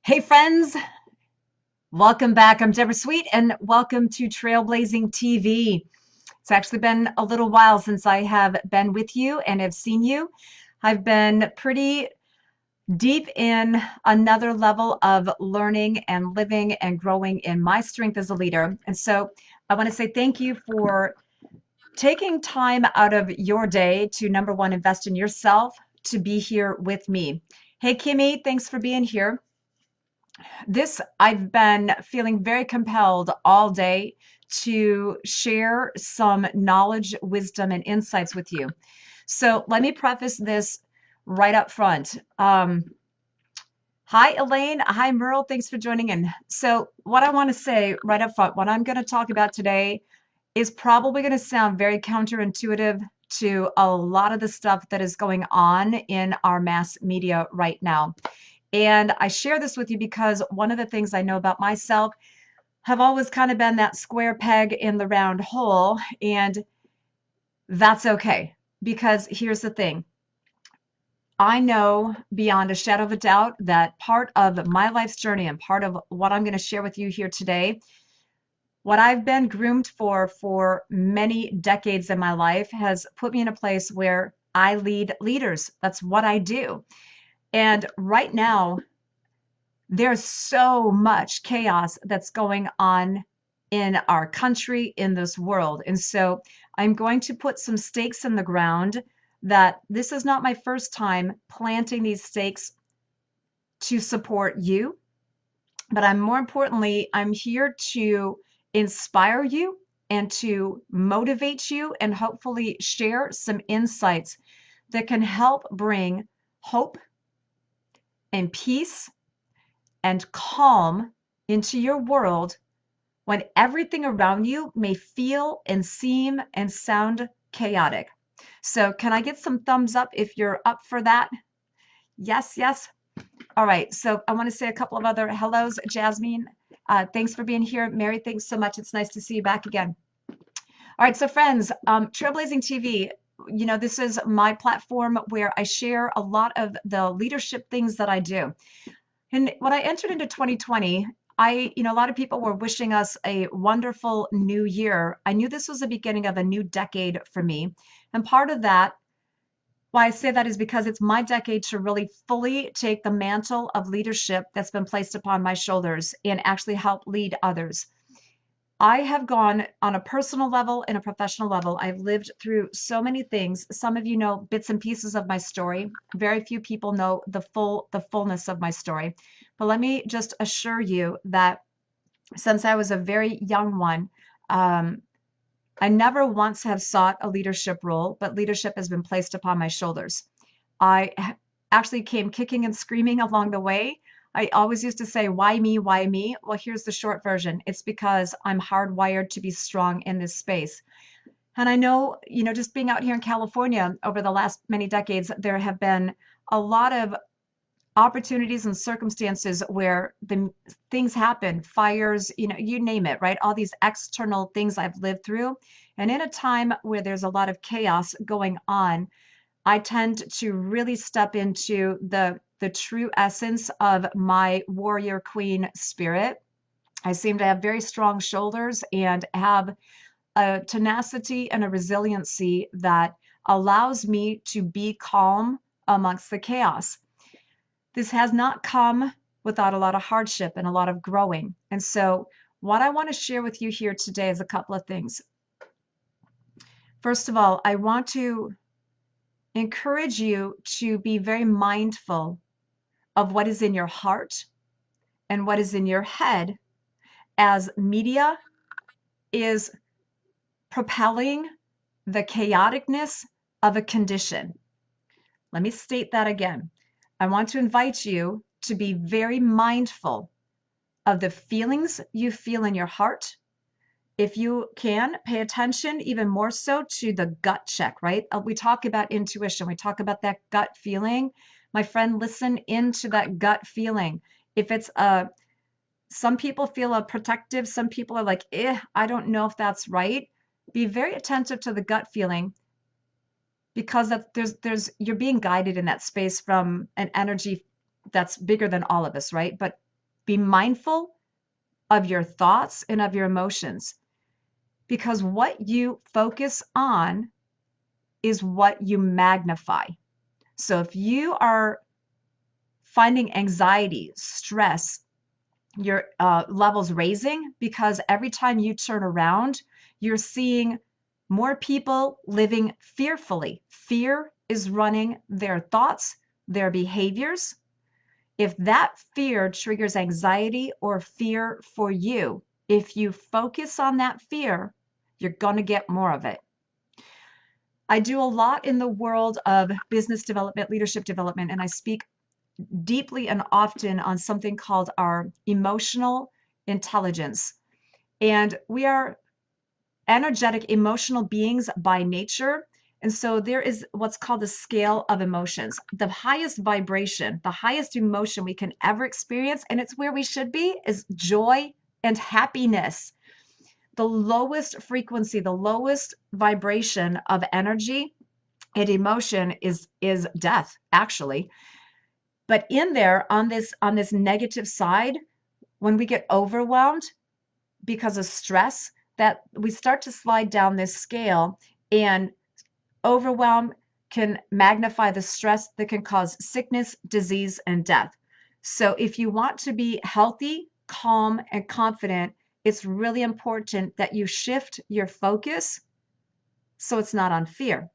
Hey friends, welcome back. I'm Deborah Sweet and welcome to Trailblazing TV. It's actually been a little while since I have been with you and have seen you. I've been pretty deep in another level of learning and living and growing in my strength as a leader. And so I want to say thank you for taking time out of your day to number one, invest in yourself to be here with me. Hey Kimmy, thanks for being here. I've been feeling very compelled all day to share some knowledge, wisdom, and insights with you. So let me preface this right up front. Hi, Elaine. Hi, Merle. Thanks for joining in. So what I want to say right up front, what I'm going to talk about today is probably going to sound very counterintuitive to a lot of the stuff that is going on in our mass media right now. And I share this with you because one of the things I know about myself have always kind of been that square peg in the round hole. And that's okay. Because here's the thing. I know beyond a shadow of a doubt that part of my life's journey and part of what I'm going to share with you here today, what I've been groomed for many decades in my life has put me in a place where I lead leaders. That's what I do. And right now, there's so much chaos that's going on in our country, in this world. And so I'm going to put some stakes in the ground that this is not my first time planting these stakes to support you, but more importantly, I'm here to inspire you and to motivate you and hopefully share some insights that can help bring hope and peace and calm into your world when everything around you may feel and seem and sound chaotic. So can I get some thumbs up if you're up for that? Yes, yes. All right. So I want to say a couple of other hellos. Jasmine, thanks for being here. Mary, thanks so much. It's nice to see you back again. All right. So friends, Trailblazing TV, this is my platform where I share a lot of the leadership things that I do. And when I entered into 2020, a lot of people were wishing us a wonderful new year. I knew this was the beginning of a new decade for me. And part of that, why I say that is because it's my decade to really fully take the mantle of leadership that's been placed upon my shoulders and actually help lead others. I have gone on a personal level and a professional level. I've lived through so many things. Some of you know bits and pieces of my story. Very few people know the fullness of my story. But let me just assure you that since I was a very young one, I never once have sought a leadership role, but leadership has been placed upon my shoulders. I actually came kicking and screaming along the way. I always used to say, why me? Why me? Well, here's the short version. It's because I'm hardwired to be strong in this space. And I know, just being out here in California over the last many decades, there have been a lot of opportunities and circumstances where the things happen, fires, you name it, right? All these external things I've lived through. And in a time where there's a lot of chaos going on, I tend to really step into the true essence of my warrior queen spirit. I seem to have very strong shoulders and have a tenacity and a resiliency that allows me to be calm amongst the chaos. This has not come without a lot of hardship and a lot of growing. And so what I want to share with you here today is a couple of things. First of all, I want to encourage you to be very mindful of what is in your heart and what is in your head as media is propelling the chaoticness of a condition. Let me state that again. I want to invite you to be very mindful of the feelings you feel in your heart. If you can, pay attention even more so to the gut check, right? We talk about intuition. We talk about that gut feeling. My friend, listen into that gut feeling. If it's some people feel a protective, some people are like, I don't know if that's right. Be very attentive to the gut feeling because you're being guided in that space from an energy that's bigger than all of us, right? But Be mindful of your thoughts and of your emotions, because what you focus on is what you magnify. So if you are finding anxiety, stress, your levels raising because every time you turn around, you're seeing more people living fearfully. Fear is running their thoughts, their behaviors. If that fear triggers anxiety or fear for you, if you focus on that fear, you're going to get more of it. I do a lot in the world of business development, leadership development, and I speak deeply and often on something called our emotional intelligence. And we are energetic, emotional beings by nature. And so there is what's called the scale of emotions. The highest vibration, the highest emotion we can ever experience, and it's where we should be, is joy and happiness. The lowest frequency, the lowest vibration of energy and emotion is death, actually. But in there, on this negative side, when we get overwhelmed because of stress, that we start to slide down this scale, and overwhelm can magnify the stress that can cause sickness, disease, and death. So if you want to be healthy, calm, and confident, it's really important that you shift your focus so it's not on fear.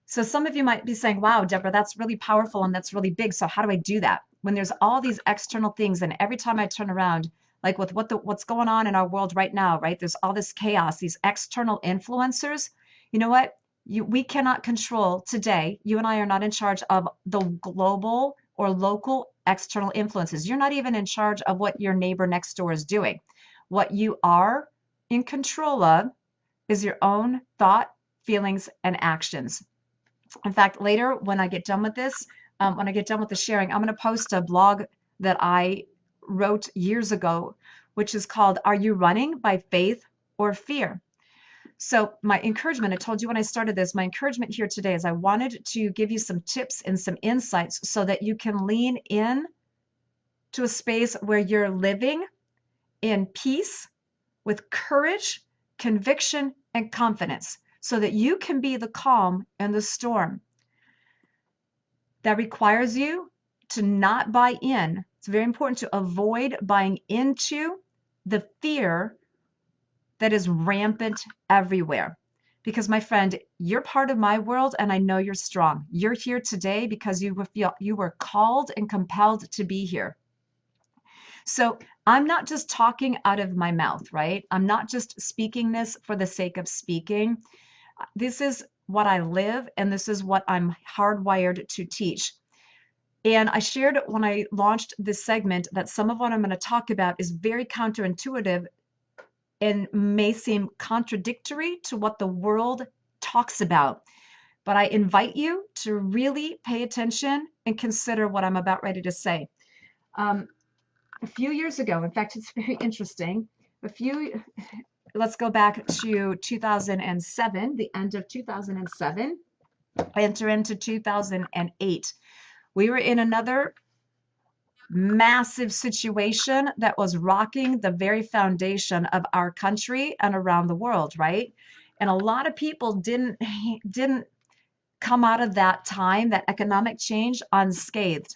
So some of you might be saying, wow, Deborah, that's really powerful and that's really big. So how do I do that? When there's all these external things, and every time I turn around, like with what's going on in our world right now, right? There's all this chaos, these external influencers. You know what? We cannot control today. You and I are not in charge of the global or local external influences. You're not even in charge of what your neighbor next door is doing. What you are in control of is your own thought, feelings, and actions. In fact, later when I get done with this, when I get done with the sharing, I'm going to post a blog that I wrote years ago, which is called, Are You Running by Faith or Fear? So my encouragement, I told you when I started this, my encouragement here today is I wanted to give you some tips and some insights so that you can lean in to a space where you're living in peace with courage, conviction, and confidence, so that you can be the calm in the storm. That requires you to not buy in. It's very important to avoid buying into the fear that is rampant everywhere. Because my friend, you're part of my world and I know you're strong. You're here today because you were called and compelled to be here. So I'm not just talking out of my mouth, right? I'm not just speaking this for the sake of speaking. This is what I live, and this is what I'm hardwired to teach. And I shared when I launched this segment that some of what I'm going to talk about is very counterintuitive and may seem contradictory to what the world talks about. But I invite you to really pay attention and consider what I'm about ready to say. A few years ago, in fact, it's very interesting. Let's go back to 2007, the end of 2007, enter into 2008. We were in another massive situation that was rocking the very foundation of our country and around the world, right? And a lot of people didn't come out of that time, that economic change, unscathed.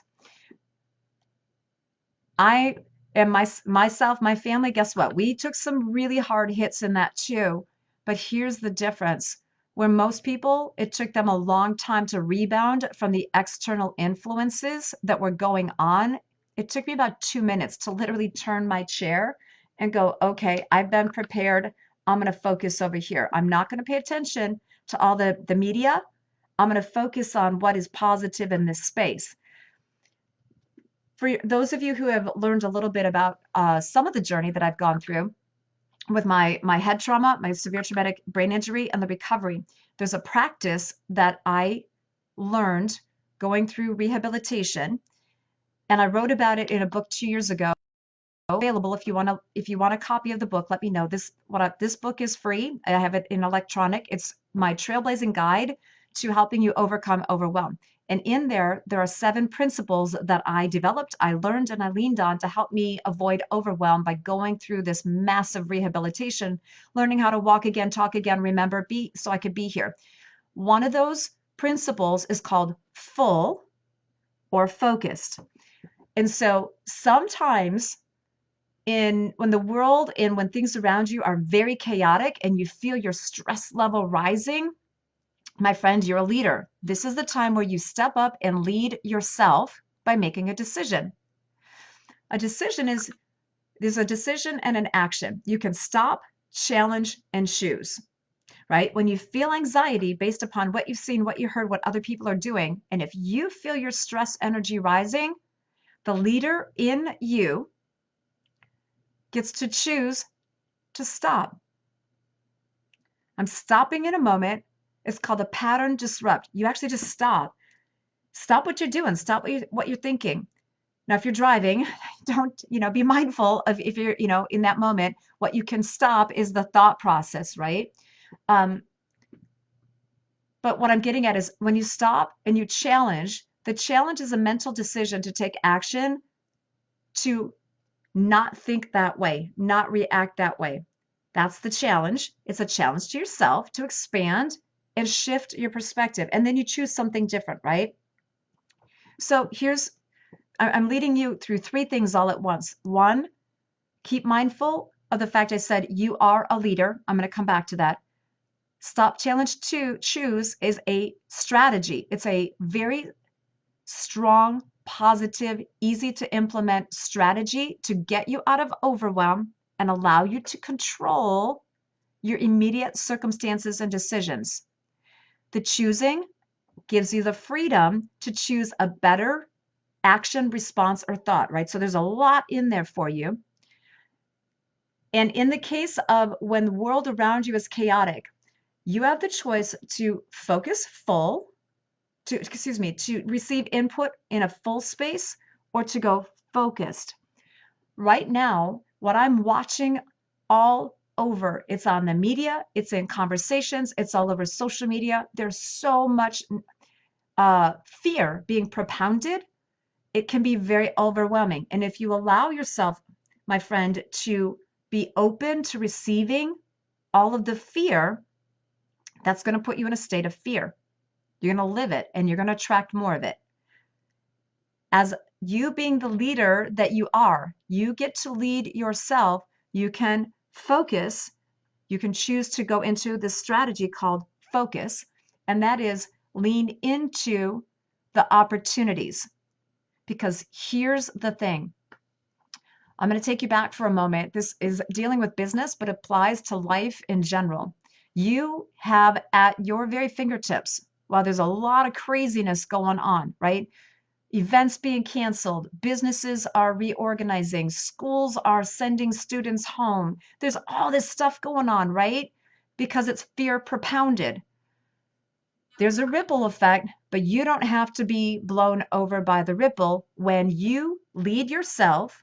I and myself, my family, guess what? We took some really hard hits in that too. But here's the difference. Where most people, it took them a long time to rebound from the external influences that were going on. It took me about 2 minutes to literally turn my chair and go, okay, I've been prepared. I'm going to focus over here. I'm not going to pay attention to all the media. I'm going to focus on what is positive in this space. For those of you who have learned a little bit about some of the journey that I've gone through with my head trauma, my severe traumatic brain injury, and the recovery, there's a practice that I learned going through rehabilitation, and I wrote about it in a book 2 years ago. Available if you want a copy of the book, let me know. This book is free. I have it in electronic. It's my trailblazing guide to helping you overcome overwhelm. And in there are 7 principles that I developed, I learned, and I leaned on to help me avoid overwhelm by going through this massive rehabilitation, learning how to walk again, talk again, remember, be, so I could be here. One of those principles is called full or focused. And so sometimes when the world and when things around you are very chaotic and you feel your stress level rising, my friend, you're a leader. This is the time where you step up and lead yourself by making a decision. A decision is, there's a decision and an action. You can stop, challenge, and choose, right? When you feel anxiety based upon what you've seen, what you heard, what other people are doing, and if you feel your stress energy rising, the leader in you gets to choose to stop. I'm stopping in a moment. It's called a pattern disrupt. You actually just stop. Stop what you're doing. Stop what you're thinking. Now, if you're driving, don't, be mindful of if you're, in that moment, what you can stop is the thought process, right? But what I'm getting at is when you stop and you challenge, the challenge is a mental decision to take action to not think that way, not react that way. That's the challenge. It's a challenge to yourself to expand and shift your perspective. And then you choose something different, right? So I'm leading you through 3 things all at once. 1, keep mindful of the fact I said you are a leader. I'm going to come back to that. Stop, challenge, choose is a strategy. It's a very strong, positive, easy to implement strategy to get you out of overwhelm and allow you to control your immediate circumstances and decisions. The choosing gives you the freedom to choose a better action, response, or thought, right? So there's a lot in there for you. And in the case of when the world around you is chaotic, you have the choice to focus to receive input in a full space or to go focused. Right now, what I'm watching all over, it's on the media, it's in conversations, it's all over social media. There's so much fear being propounded. It can be very overwhelming. And if you allow yourself, my friend, to be open to receiving all of the fear, that's going to put you in a state of fear. You're going to live it and you're going to attract more of it. As you being the leader that you are, you get to lead yourself. You can focus. You can choose to go into this strategy called focus, and that is lean into the opportunities. Because here's the thing. I'm going to take you back for a moment. This is dealing with business, but applies to life in general. You have at your very fingertips, while there's a lot of craziness going on, right? Events being canceled, businesses are reorganizing, schools are sending students home. There's all this stuff going on, right? Because it's fear propounded. There's a ripple effect, but you don't have to be blown over by the ripple. When you lead yourself,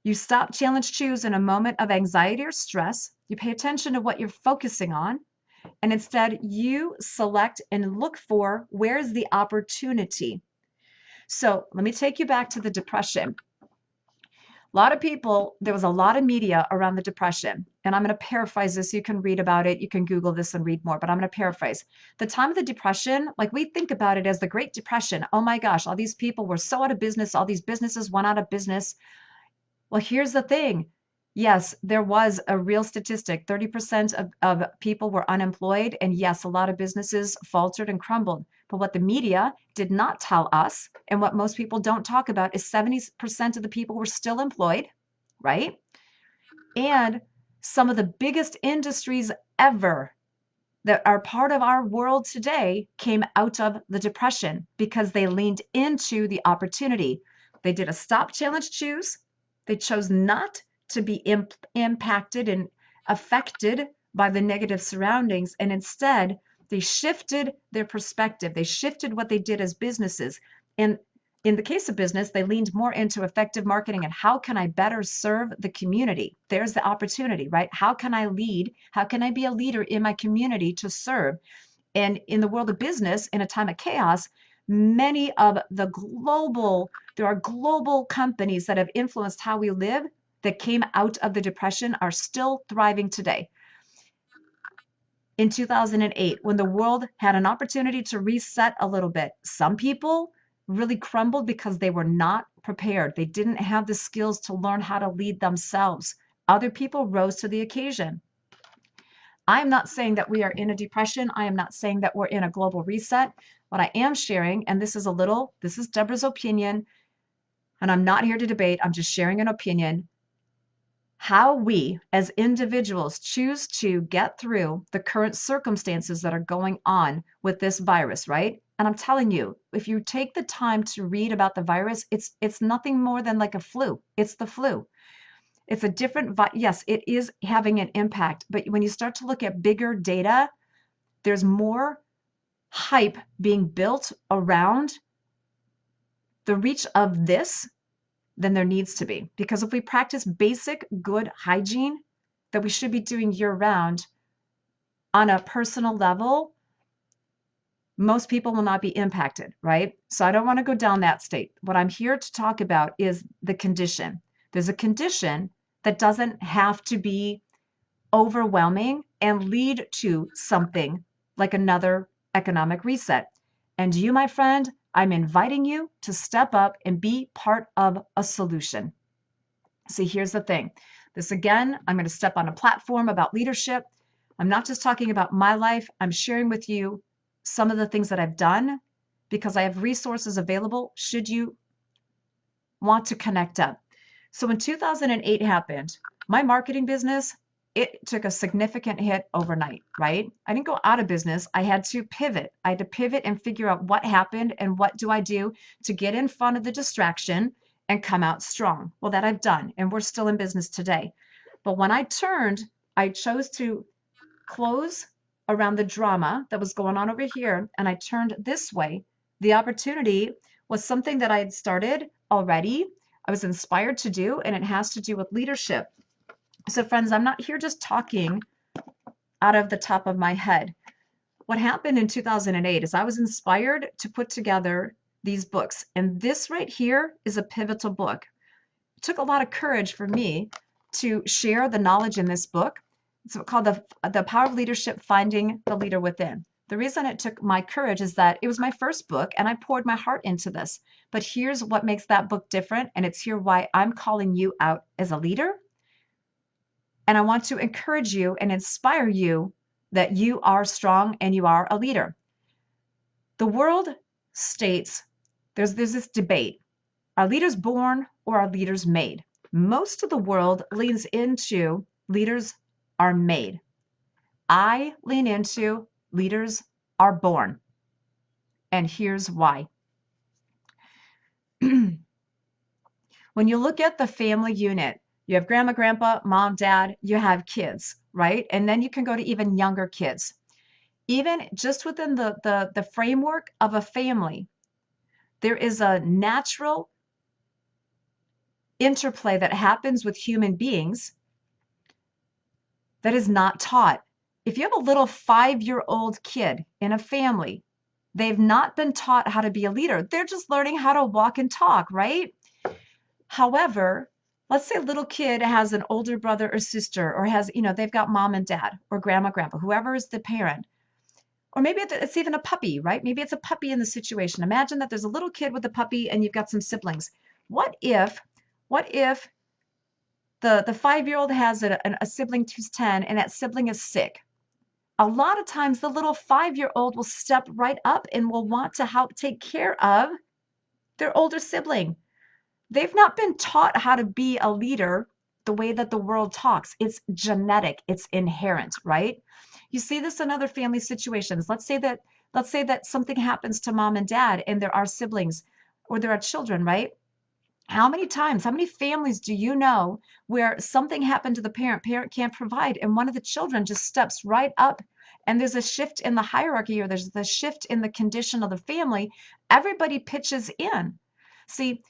you stop, challenge, choose in a moment of anxiety or stress. You pay attention to what you're focusing on, and instead you select and look for where's the opportunity. So let me take you back to the Depression. A lot of people, there was a lot of media around the Depression, and I'm going to paraphrase this. You can read about it. You can Google this and read more, but I'm going to paraphrase. The time of the Depression, like we think about it as the Great Depression. Oh my gosh, all these people were so out of business. All these businesses went out of business. Well, here's the thing. Yes, there was a real statistic. 30% of people were unemployed. And yes, a lot of businesses faltered and crumbled. But what the media did not tell us, and what most people don't talk about, is 70% of the people were still employed, right? And some of the biggest industries ever that are part of our world today came out of the Depression because they leaned into the opportunity. They did a stop, challenge, choose. They chose not to be impacted and affected by the negative surroundings. And instead, they shifted their perspective. They shifted what they did as businesses. And in the case of business, they leaned more into effective marketing and how can I better serve the community? There's the opportunity, right? How can I lead? How can I be a leader in my community to serve? And in the world of business, in a time of chaos, many of there are global companies that have influenced how we live that came out of the Depression are still thriving today. In 2008, when the world had an opportunity to reset a little bit, some people really crumbled because they were not prepared. They didn't have the skills to learn how to lead themselves. Other people rose to the occasion. I am not saying that we are in a depression. I am not saying that we're in a global reset. What I am sharing, and this is Debra's opinion, and I'm not here to debate, I'm just sharing an opinion, how we as individuals choose to get through the current circumstances that are going on with this virus, right? And I'm telling you, if you take the time to read about the virus, it's nothing more than like a flu. It's the flu. It's a different, yes, it is having an impact, but when you start to look at bigger data, there's more hype being built around the reach of this than there needs to be. Because if we practice basic good hygiene that we should be doing year round on a personal level, most people will not be impacted, right? So I don't want to go down that state. What I'm here to talk about is the condition. There's a condition that doesn't have to be overwhelming and lead to something like another economic reset. And you, my friend, I'm inviting you to step up and be part of a solution. See, here's the thing. This again, I'm going to step on a platform about leadership. I'm not just talking about my life. I'm sharing with you some of the things that I've done because I have resources available should you want to connect up. So when 2008 happened, my marketing business, it took a significant hit overnight, right? I didn't go out of business. I had to pivot. I had to pivot and figure out what happened and what do I do to get in front of the distraction and come out strong. Well, that I've done, and we're still in business today. But when I turned, I chose to close around the drama that was going on over here, and I turned this way. The opportunity was something that I had started already. I was inspired to do, and it has to do with leadership. So friends, I'm not here just talking out of the top of my head. What happened in 2008 is I was inspired to put together these books. And this right here is a pivotal book. It took a lot of courage for me to share the knowledge in this book. It's called The Power of Leadership, Finding the Leader Within. The reason it took my courage is that it was my first book and I poured my heart into this. But here's what makes that book different. And it's here why I'm calling you out as a leader. And I want to encourage you and inspire you that you are strong and you are a leader. The world states there's this debate. Are leaders born or are leaders made? Most of the world leans into leaders are made. I lean into leaders are born. And here's why. When you look at the family unit, you have grandma, grandpa, mom, dad, you have kids, right? And then you can go to even younger kids. Even just within the framework of a family, there is a natural interplay that happens with human beings that is not taught. If you have a little 5-year-old kid in a family, they've not been taught how to be a leader. They're just learning how to walk and talk, right? However, let's say a little kid has an older brother or sister, or has, they've got mom and dad, or grandma, grandpa, whoever is the parent. Or maybe it's even a puppy, right? Maybe it's a puppy in the situation. Imagine that there's a little kid with a puppy and you've got some siblings. What if the 5-year-old has a sibling who's 10 and that sibling is sick? A lot of times the little 5-year-old will step right up and will want to help take care of their older sibling. They've not been taught how to be a leader the way that the world talks. It's genetic, it's inherent, right? You see this in other family situations. Let's say that something happens to mom and dad and there are siblings or there are children, right? How many families do you know where something happened to the parent can't provide, and one of the children just steps right up, and there's a shift in the hierarchy, or there's the shift in the condition of the family. Everybody pitches in. See,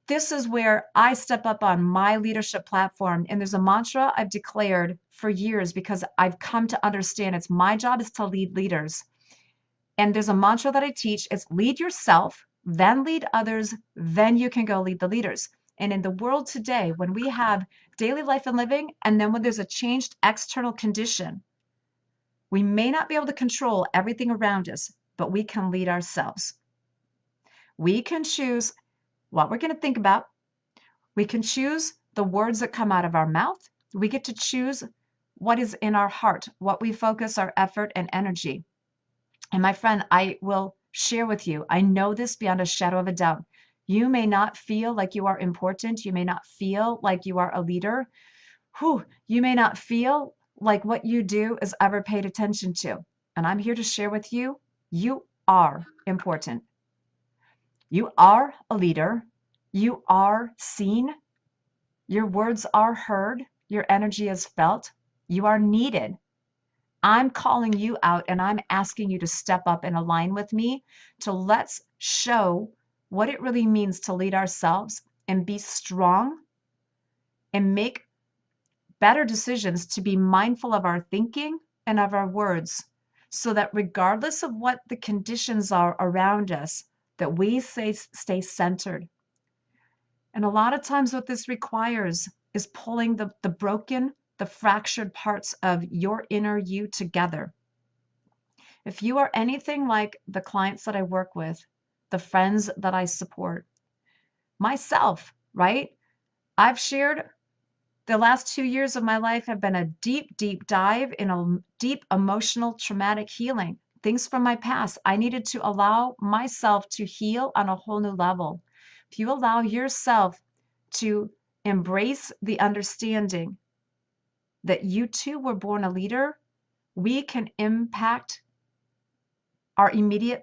This is where I step up on my leadership platform. And there's a mantra I've declared for years because I've come to understand it's my job is to lead leaders. And there's a mantra that I teach. It's lead yourself, then lead others, then you can go lead the leaders. And in the world today, when we have daily life and living, and then when there's a changed external condition, we may not be able to control everything around us, but we can lead ourselves. We can choose what we're going to think about. We can choose the words that come out of our mouth. We get to choose what is in our heart, what we focus our effort and energy. And my friend, I will share with you, I know this beyond a shadow of a doubt. You may not feel like you are important. You may not feel like you are a leader. You may not feel like what you do is ever paid attention to. And I'm here to share with you, you are important. You are a leader. You are seen. Your words are heard. Your energy is felt. You are needed. I'm calling you out and I'm asking you to step up and align with me to let's show what it really means to lead ourselves and be strong and make better decisions, to be mindful of our thinking and of our words, so that regardless of what the conditions are around us, that we stay centered. And a lot of times what this requires is pulling the broken, the fractured parts of your inner you together. If you are anything like the clients that I work with, the friends that I support, myself, right? I've shared the last 2 years of my life have been a deep, deep dive in a deep emotional traumatic healing. Things from my past. I needed to allow myself to heal on a whole new level. If you allow yourself to embrace the understanding that you too were born a leader, we can impact our immediate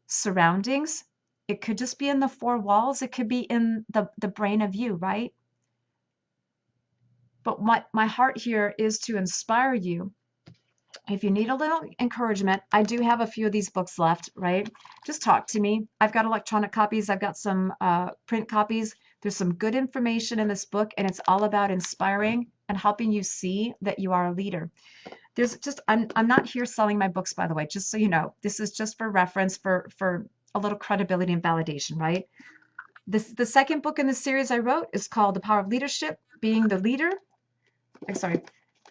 surroundings. It could just be in the four walls. It could be in the brain of you, right? But my heart here is to inspire you. If you need a little encouragement, I do have a few of these books left, right? Just talk to me. I've got electronic copies. I've got some print copies. There's some good information in this book, and it's all about inspiring and helping you see that you are a leader. I'm not here selling my books, by the way, just so you know. This is just for reference, for a little credibility and validation, right? The second book in the series I wrote is called The Power of Leadership, Being the Leader.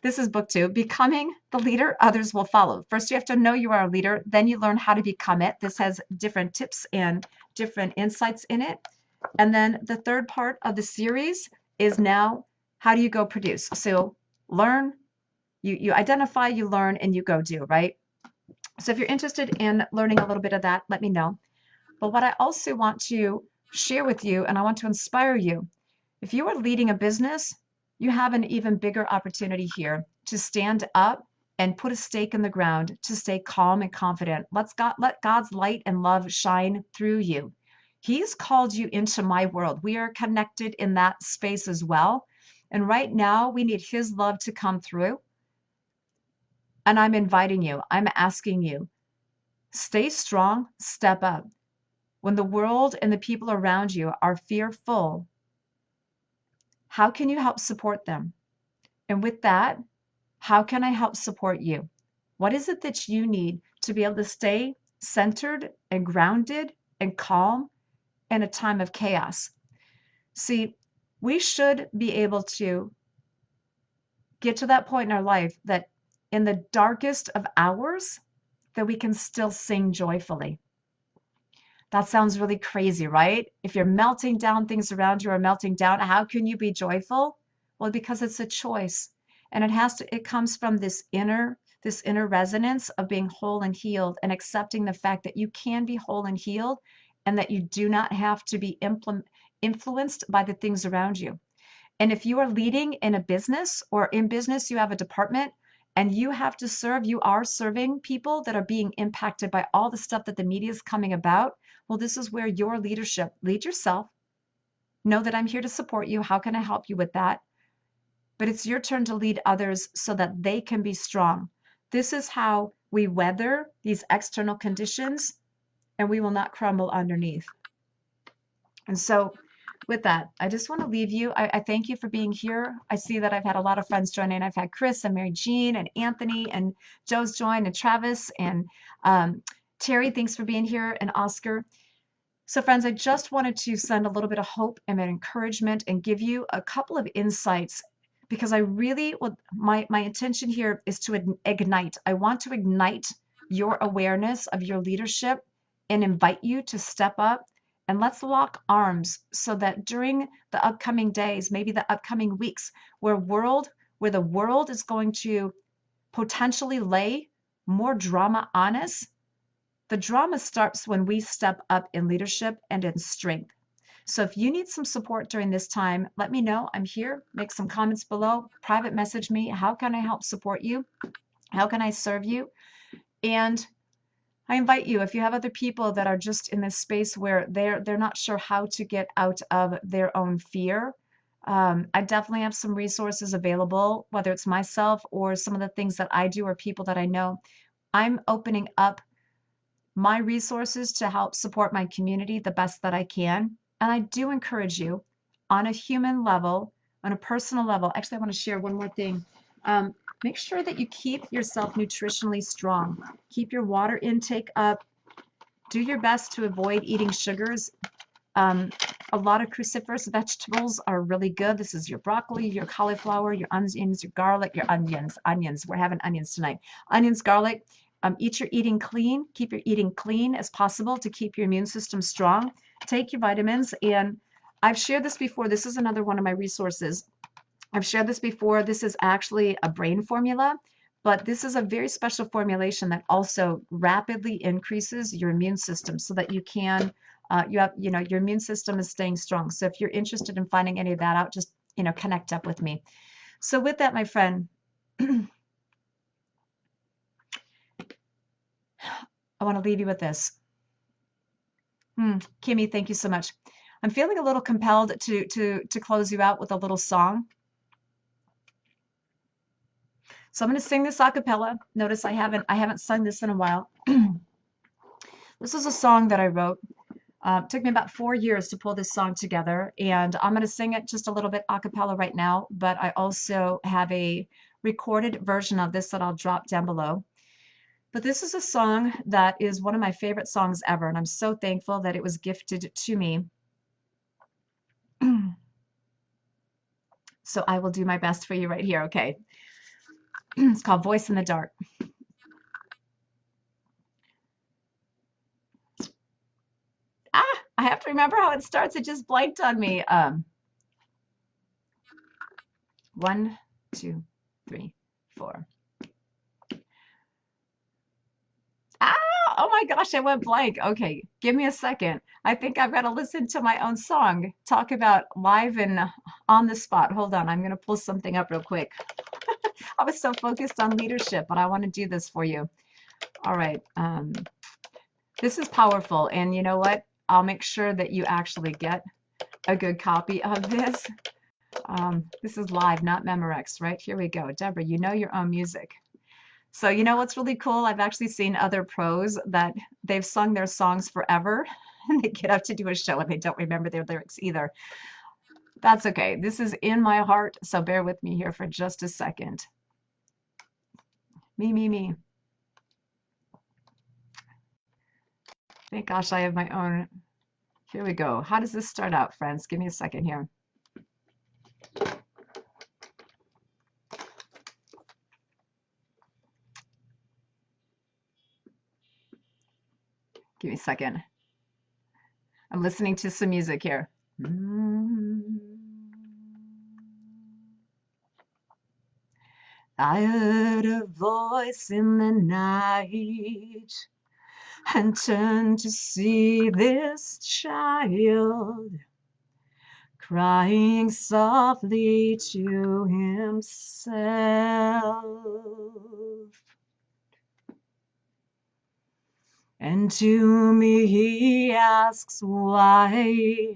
This is book 2, Becoming the Leader Others Will Follow. First, you have to know you are a leader. Then you learn how to become it. This has different tips and different insights in it. And then the third part of the series is now, how do you go produce? So learn, you identify, you learn, and you go do, right? So if you're interested in learning a little bit of that, let me know. But what I also want to share with you, and I want to inspire you, if you are leading a business, you have an even bigger opportunity here to stand up and put a stake in the ground, to stay calm and confident. Let God's light and love shine through you. He's called you into my world. We are connected in that space as well. And right now, we need His love to come through. And I'm inviting you, I'm asking you, stay strong, step up. When the world and the people around you are fearful, how can you help support them? And with that, how can I help support you? What is it that you need to be able to stay centered and grounded and calm in a time of chaos? See, we should be able to get to that point in our life that in the darkest of hours, that we can still sing joyfully. That sounds really crazy, right? If you're melting down, things around you are melting down, how can you be joyful? Well, because it's a choice. And it comes from this inner resonance of being whole and healed, and accepting the fact that you can be whole and healed, and that you do not have to be influenced by the things around you. And if you are leading in a business, or in business you have a department and you have to serve, you are serving people that are being impacted by all the stuff that the media is coming about. Well, this is where your leadership, lead yourself. Know that I'm here to support you. How can I help you with that? But it's your turn to lead others so that they can be strong. This is how we weather these external conditions, and we will not crumble underneath. And so with that, I just want to leave you. I thank you for being here. I see that I've had a lot of friends join in. I've had Chris and Mary Jean and Anthony and Joe's joined and Travis and um, Terry. Thanks for being here, and Oscar. So, friends, I just wanted to send a little bit of hope and encouragement and give you a couple of insights because I really would, my intention here is to ignite. I want to ignite your awareness of your leadership and invite you to step up and let's lock arms so that during the upcoming days, maybe the upcoming weeks, where the world is going to potentially lay more drama on us, the drama starts when we step up in leadership and in strength. So if you need some support during this time, let me know. I'm here. Make some comments below. Private message me. How can I help support you? How can I serve you? And I invite you, if you have other people that are just in this space where they're not sure how to get out of their own fear, I definitely have some resources available, whether it's myself or some of the things that I do or people that I know. I'm opening up my resources to help support my community the best that I can. And I do encourage you on a human level, on a personal level. Actually, I want to share one more thing. Make sure that you keep yourself nutritionally strong. Keep your water intake up. Do your best to avoid eating sugars. A lot of cruciferous vegetables are really good. This is your broccoli, your cauliflower, your onions, your garlic, your onions. We're having onions tonight. Onions, garlic. Eat your eating clean. Keep your eating clean as possible to keep your immune system strong. Take your vitamins. And I've shared this before. This is another one of my resources. I've shared this before. This is actually a brain formula, but this is a very special formulation that also rapidly increases your immune system so that you can, your immune system is staying strong. So if you're interested in finding any of that out, just, connect up with me. So with that, my friend, I want to leave you with this. Kimmy, thank you so much. I'm feeling a little compelled to close you out with a little song. So I'm going to sing this a cappella. Notice I haven't sung this in a while. This is a song that I wrote. It took me about 4 years to pull this song together, and I'm going to sing it just a little bit a cappella right now, but I also have a recorded version of this that I'll drop down below. But this is a song that is one of my favorite songs ever, and I'm so thankful that it was gifted to me. So I will do my best for you right here, okay? It's called Voice in the Dark. I have to remember how it starts. It just blanked on me. 1, 2, 3, 4. Oh my gosh, I went blank. Okay, give me a second. I think I've got to listen to my own song. Talk about live and on the spot. Hold on, I'm going to pull something up real quick. I was so focused on leadership, but I want to do this for you. All right. This is powerful, and you know what? I'll make sure that you actually get a good copy of this. This is live, not Memorex, right? Here we go. Deborah, you know your own music. So you know what's really cool? I've actually seen other pros that they've sung their songs forever, and they get up to do a show and they don't remember their lyrics either. That's okay. This is in my heart, so bear with me here for just a second. Me. Thank gosh I have my own. Here we go. How does this start out, friends? Give me a second here. Give me a second. I'm listening to some music here. I heard a voice in the night and turned to see this child crying softly to himself. And to me he asks why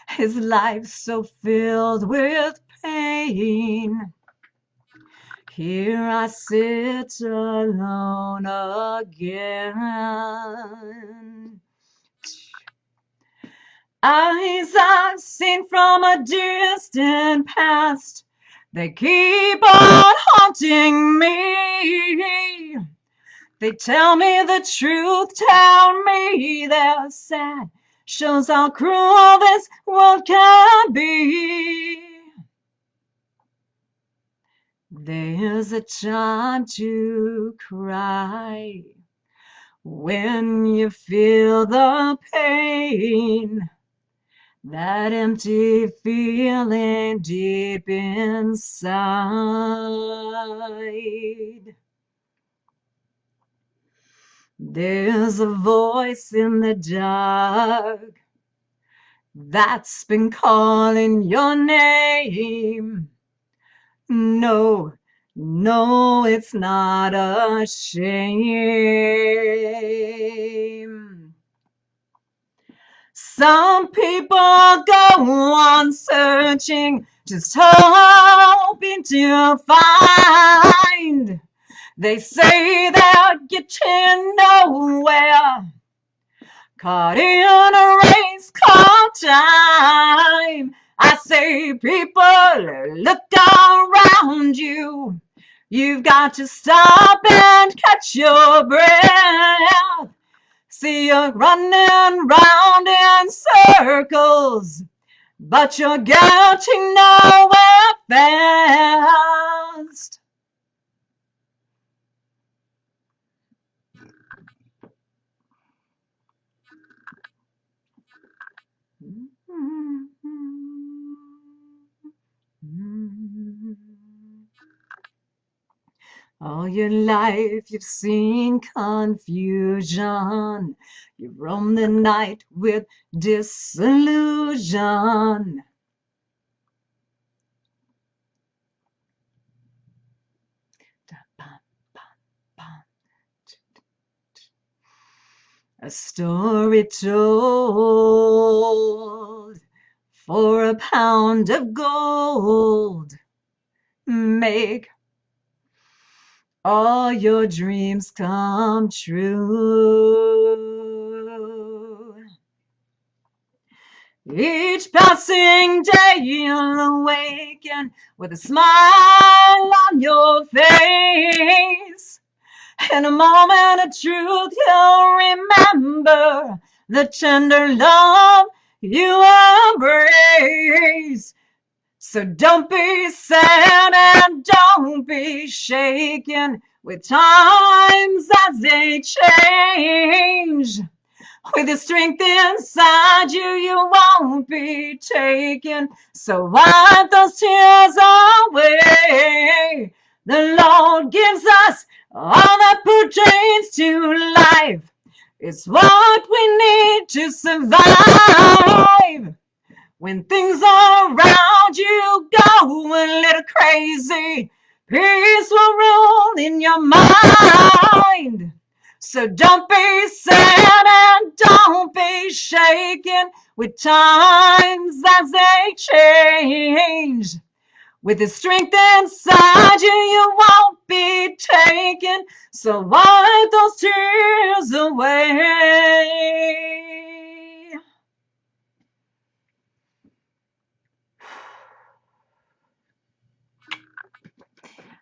his life's so filled with pain. Here I sit alone again. Eyes I've seen from a distant past, they keep on haunting me. They tell me the truth, tell me they're sad, shows how cruel this world can be. There's a time to cry when you feel the pain, that empty feeling deep inside. There's a voice in the dark that's been calling your name. No, no, it's not a shame. Some people go on searching, just hoping to find. They say they're getting nowhere, caught in a race called time. I say, people, look around you. You've got to stop and catch your breath. See you running round in circles, but you're getting nowhere fast. All your life you've seen confusion. You roam the night with disillusion. A story told for a pound of gold. Make all your dreams come true. Each passing day you'll awaken with a smile on your face. In a moment of truth you'll remember the tender love you embrace. So don't be sad and don't be shaken with times as they change. With the strength inside you, you won't be taken. So wipe those tears away. The Lord gives us all that pertains to life. It's what we need to survive. When things around you go a little crazy, peace will rule in your mind. So don't be sad and don't be shaken with times as they change. With the strength inside you, you won't be taken. So wipe those tears away.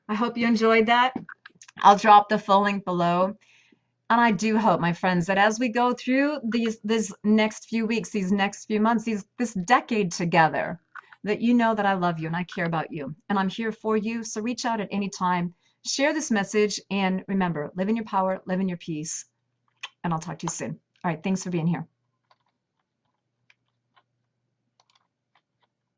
I hope you enjoyed that. I'll drop the full link below. And I do hope, my friends, that as we go through these next few weeks, these next few months, this decade together, that you know that I love you and I care about you and I'm here for you. So reach out at any time, share this message, and remember, live in your power, live in your peace. And I'll talk to you soon. All right. Thanks for being here.